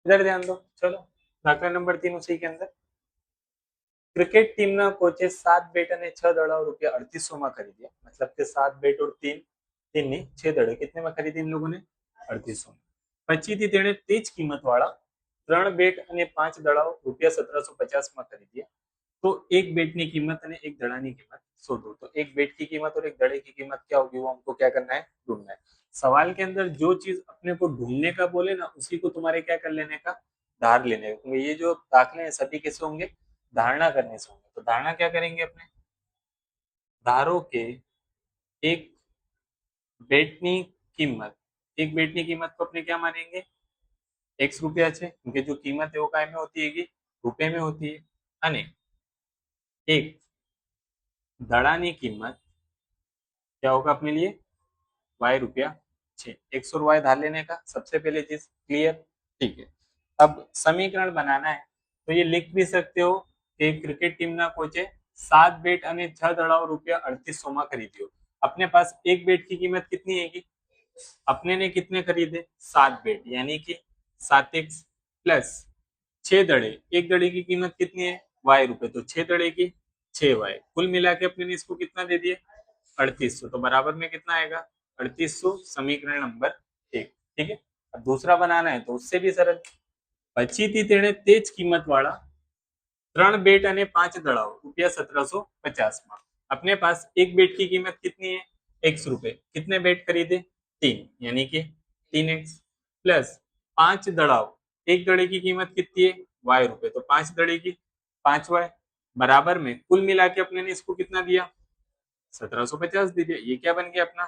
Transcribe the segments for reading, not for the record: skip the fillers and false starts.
इधर ध्यान दो। चलो दाखला नंबर 3 उसी के अंदर। ક્રિકેટ ટીમના કોચે 7 બેટ અને 6 દડાઓ રૂપિયા 3800 માં ખરીદ્યા, मतलब કે 7 બેટ और 3 ની 6 દડે कितने में खरीदी इन लोगों ने? 3800 में। પછીથી તેણે તે જ કિંમત વાળા 3 બેટ અને 5 દડાઓ રૂપિયા 1750 માં ખરીદ્યા। तो एक बेट की कीमत અને एक दड़ा की कीमत शोधो। तो एक बेट की कीमत और एक दड़े की कीमत क्या होगी, वो हमको क्या करना है, ढूंढना है। सवाल के अंदर जो चीज अपने को ढूंढने का बोले ना, उसी को तुम्हारे क्या कर लेने का, धार लेने का। क्योंकि ये जो दाखले हैं सभी कैसे होंगे, धारणा करने से होंगे। तो धारणा क्या करेंगे अपने, धारो के एक बेटनी कीमत, एक बेटनी कीमत को अपने क्या मानेंगे, एक्स रुपया છે, क्योंकि जो कीमत है वो काय में होती है, रुपये में होती है। અને एक દડાની कीमत क्या होगा अपने लिए, वाई रुपया छे। एक्स और वाई धार लेने का सबसे पहले चीज क्लियर, ठीक है। अब समीकरण बनाना है, तो ये लिख भी सकते हो कि क्रिकेट टीम ना कोचे 7 બેટ અને 6 દડાઓ રૂપિયા 3800 માં ખરીદ્યો। अपने पास एक बेट की कीमत कितनी है, अपने ने कितने खरीदे, 7 बेट, यानी कि 7x प्लस 6 दड़े, एक दड़े की कीमत कितनी है, वाई रुपए, तो 6 दड़े की 6y, कुल मिला के अपने ने इसको कितना दे दिए, 3800। तो बराबर में कितना आएगा, 3800, समीकरण नंबर 1। ठीक है। अब दूसरा बनाना है तो उससे भी सरल। पछीથી તેણે તે જ કિંમત વાળા 3 બેટ અને 5 દડાઓ રૂપિયા 1750 માં। अपने पास एक बेट की कीमत कितनी है, x रुपए, कितने बेट खरीदे, 3, यानी कि 3x प्लस 5 दड़ाओ, एक दड़े की कीमत कितनी है, y रुपए, तो 5 दड़े की 5y, बराबर में कुल मिला के अपने ने इसको कितना दिया, 1750 दीजिए। ये क्या बन गया अपना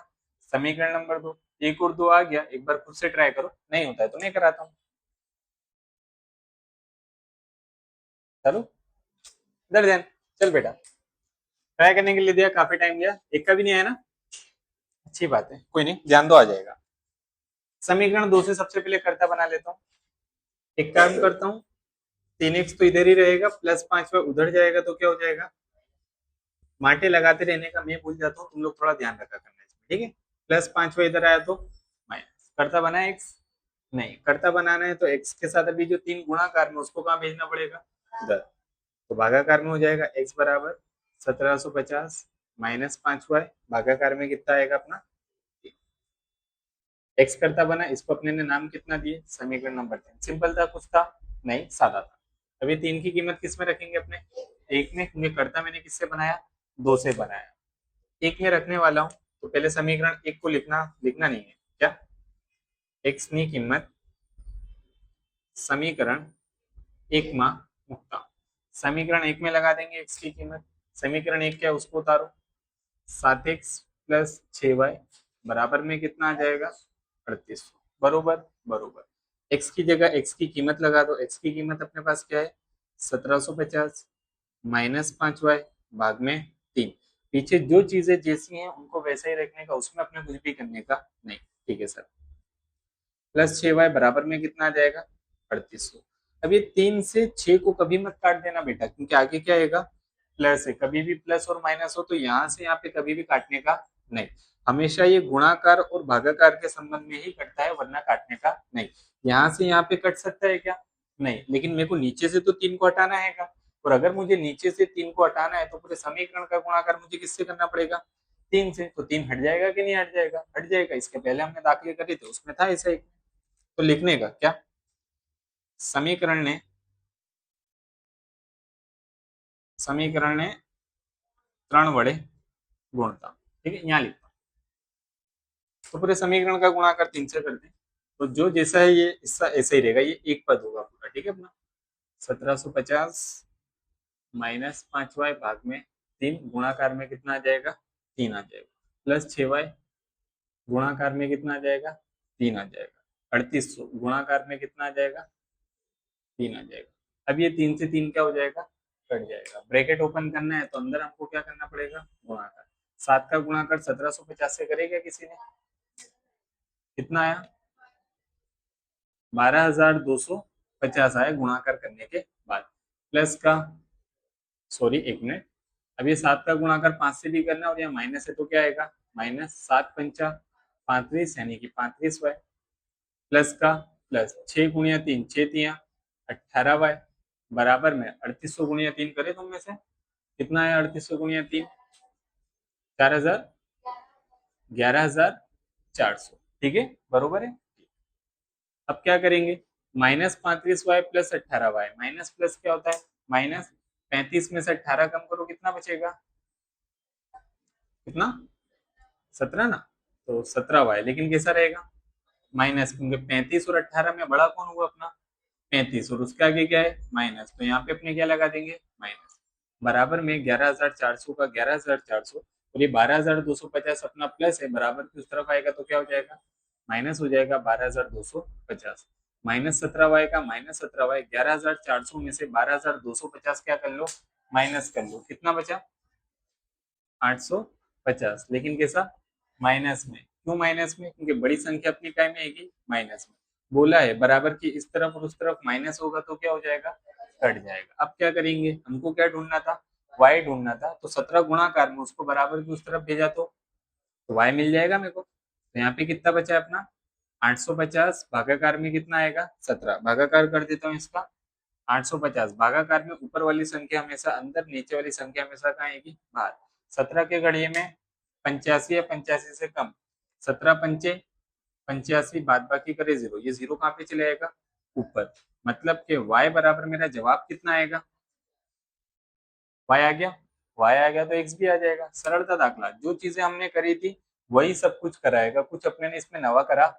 समीकरण नंबर 2। एक और 2 आ गया, एक बार खुद से ट्राई करो, नहीं होता है तो नहीं कराता हूं। चलो इधर ध्यान, चल बेटा, ट्राई करने के लिए दिया, काफी टाइम लिया, एक का भी नहीं आया ना, अच्छी बात है, कोई नहीं, ध्यान दो, आ जाएगा। समीकरण 2 से सबसे पहले कर्ता बना लेता हूँ। एक काम करता हूँ, 3x तो इधर ही रहेगा, प्लस 5y उधर जाएगा, तो क्या हो जाएगा, माटे लगाते रहने का मैं भूल जाता हूँ, तुम लोग थोड़ा ध्यान रखा करना इसमें, ठीक है। प्लस 5y इधर आया तो माइनस, कर्ता बना x, नहीं कर्ता बनाना है तो x के साथ अभी जो 3 गुणाकार में उसको कहाँ भेजना पड़ेगा, इधर, तो भागाकार में हो जाएगा x बराबर 1750 माइनस 5y, भागाकार में कितना आएगा अपना, एक्स करता बना, इसको अपने ने नाम कितना दिए, समीकरण नंबर 3। सिंपल था, कुछ था नहीं, सादा था। अभी 3 की कीमत किस में रखेंगे अपने, एक में, क्योंकि करता मैंने किससे बनाया, 2 से बनाया, एक में रखने वाला हूं। तो पहले समीकरण 1 को लिखना नहीं है क्या, एक्स ની કિંમત समीकरण 1 में मुकता, समीकरण 1 में लगा देंगे एक्स की कीमत, समीकरण 1 क्या है उसको उतारो, 7x प्लस 6y बराबर में कितना आ जाएगा, 3800, बरोबर बरोबर। x की जगह x की कीमत लगा दो, x की कीमत अपने पास क्या है, 1750 माइनस 5y भाग में 3। पीछे जो चीजें जैसी हैं उनको वैसे ही रखने का, उसमें अपने कुछ भी करने का नहीं, ठीक है सर। प्लस 6y बराबर में कितना आ जाएगा, 3800। अब ये 3 से 6 को कभी मत काट देना बेटा, क्योंकि आगे क्या आएगा, प्लस है, कभी भी प्लस और माइनस हो तो यहाँ से यहाँ पे कभी भी काटने का नहीं, हमेशा ये गुणाकार और भागाकार के संबंध में ही कटता है, वरना काटने का नहीं। यहाँ से यहाँ पे कट सकता है क्या, नहीं, लेकिन मेरे को नीचे से तो 3 को हटाना है का, और अगर मुझे नीचे से 3 को हटाना है तो पूरे समीकरण का गुणाकार मुझे किससे करना पड़ेगा, 3 से। तो 3 हट जाएगा कि नहीं हट जाएगा, हट जाएगा। इसके पहले हमने दाखिले करे थे उसमें था ऐसा ही, तो लिखने का क्या, समीकरण ने 3 वड़े गुणता, ठीक है, यहाँ लिखता, तो पूरे समीकरण का गुणाकार 3 से कर दें, तो जो जैसा है ये इसका ऐसा ही रहेगा, ये एक पद होगा पूरा, ठीक है अपना 1750 माइनस 5y भाग में 3, गुणाकार में कितना आ जाएगा, 3 आ जाएगा, प्लस 6y गुणाकार में कितना आ जाएगा, 3 आ जाएगा, 3800 गुणाकार में कितना आ जाएगा, 3 आ जाएगा। अब ये 3 से 3 क्या हो जाएगा, कट जाएगा। ब्रैकेट ओपन करना है तो अंदर हमको क्या करना पड़ेगा, गुणाकार। 7 का गुणाकार 1750 से करेगा किसी ने, कितना आया, 12,250 आया गुणाकार करने के बाद, प्लस का, सॉरी एक मिनट, अब ये 7 का गुणाकार 5 से भी करना और यहाँ माइनस है तो क्या आएगा, -7 पंचा 35, यानी कि 35y, प्लस का प्लस 6 गुणिया 3 6 तिया 18y बराबर में 3800 गुणिया 3 करे तुम में से कितना है 3800 गुणिया 3 4000 11400 ठीक है बरोबर है। अब क्या करेंगे -35y plus 18y minus plus क्या होता है -35 में से 18 कम करो कितना बचेगा कितना 17 ना तो 17y लेकिन कैसा रहेगा माइनस क्योंकि 35 और 18 में बड़ा कौन हुआ अपना 35 और उसके आगे क्या है माइनस तो यहाँ पे अपने क्या लगा देंगे माइनस बराबर में 11400 का 11400 और ये 12250 अपना प्लस है बराबर की उस तरफ आएगा तो क्या हो जाएगा माइनस हो जाएगा 12250 -17y का -17y 11400 में से 12250 क्या कर लो माइनस कर लो कितना बचा 850 लेकिन कैसा माइनस में क्यों माइनस में क्योंकि बड़ी संख्या अपनी काय में आएगी माइनस में बोला है बराबर की इस तरफ और उस तरफ माइनस होगा तो क्या हो जाएगा कट जाएगा। अब क्या करेंगे हमको क्या ढूंढना था y ढूंढना था तो 17 गुणाकार में उसको बराबर की उस तरफ भेजा तो y मिल जाएगा मेरे को तो यहाँ पे कितना बचा अपना 850 भागाकार में कितना आएगा 17 भागाकार कर देता हूँ इसका 850 भागाकार में ऊपर वाली संख्या हमेशा अंदर नीचे वाली संख्या हमेशा कहाँ आएगी बाहर 17 के घड़िए में 85 या 85 से कम 17 पंचे 85 बाद बाकी करे 0 ये 0 कहाँ पे चले जाएगा ऊपर मतलब कि y बराबर मेरा जवाब कितना आएगा y आ गया y आ गया तो x भी आ जाएगा सरलता दाखला जो चीजें हमने करी थी वही सब कुछ कराएगा कुछ अपने ने इसमें नवा करा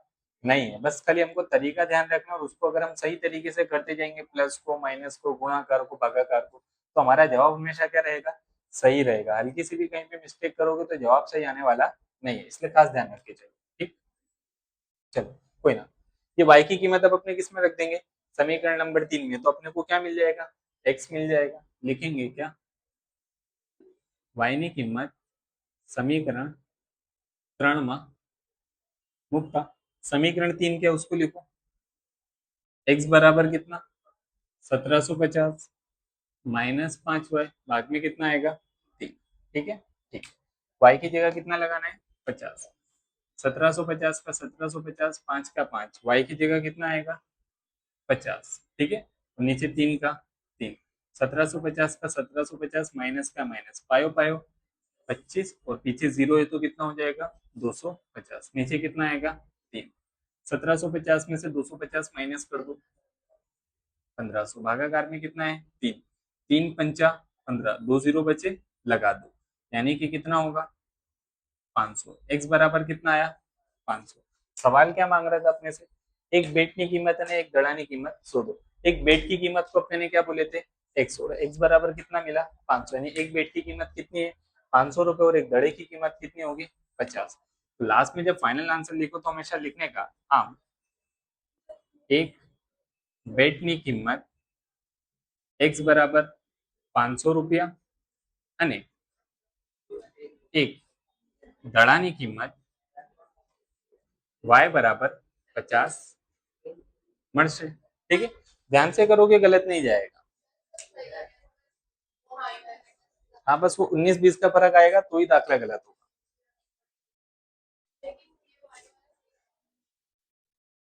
नहीं है बस खाली हमको तरीका ध्यान रखना और उसको अगर हम सही तरीके से करते जाएंगे प्लस को माइनस को गुणाकार को भागाकार को तो हमारा जवाब हमेशा क्या रहेगा सही रहेगा हल्की सी भी कहीं पे मिस्टेक करोगे तो जवाब सही आने वाला नहीं है इसलिए खास ध्यान रख के चलो ठीक चलो कोई ना ये y की कीमत अब अपने किस में रख देंगे समीकरण नंबर 3 में तो अपने को क्या मिल जाएगा x मिल जाएगा लिखेंगे क्या y ની કિંમત समीकरण 3 માં मुक्ता समीकरण 3 क्या उसको लिखो x बराबर कितना 1750 -5y भाग में कितना आएगा 3 ठीक है ठीक y की जगह कितना लगाना है 50 1750 का 1750 5 का 5 y की जगह कितना आएगा 50 ठीक है और नीचे 3 का 3 1750 का 1750 माइनस का माइनस पायो पायो 25 और पीछे 0 है तो कितना हो जाएगा 250 नीचे कितना आएगा 3 1750 में से 250 माइनस कर दो 1500 भागाकार में कितना है 3 3 पंचा 15 2 0 बचे लगा दो यानी कि कितना होगा 500 x बराबर कितना आया 500 सवाल क्या मांग रहा था अपने से एक बेट की कीमत है एक गड़ा की कीमत शोधो एक बेट की कीमत को अपने ने क्या बोले थे x और x बराबर कितना मिला 500 यानी एक बेट की कीमत कितनी है 500 रुपए और एक गड़े की कीमत कितनी होगी 50 तो लास्ट में जब फाइनल आंसर लिखो तो हमेशा लिखने का आम एक बेट की कीमत x बराबर 500 रुपया અને એક દડાની કિંમત y बराबर 50 મળશે ठीक है ध्यान से करोगे गलत नहीं जाएगा हाँ बस वो 19-20 का फर्क आएगा तो ही दाखला गलत होगा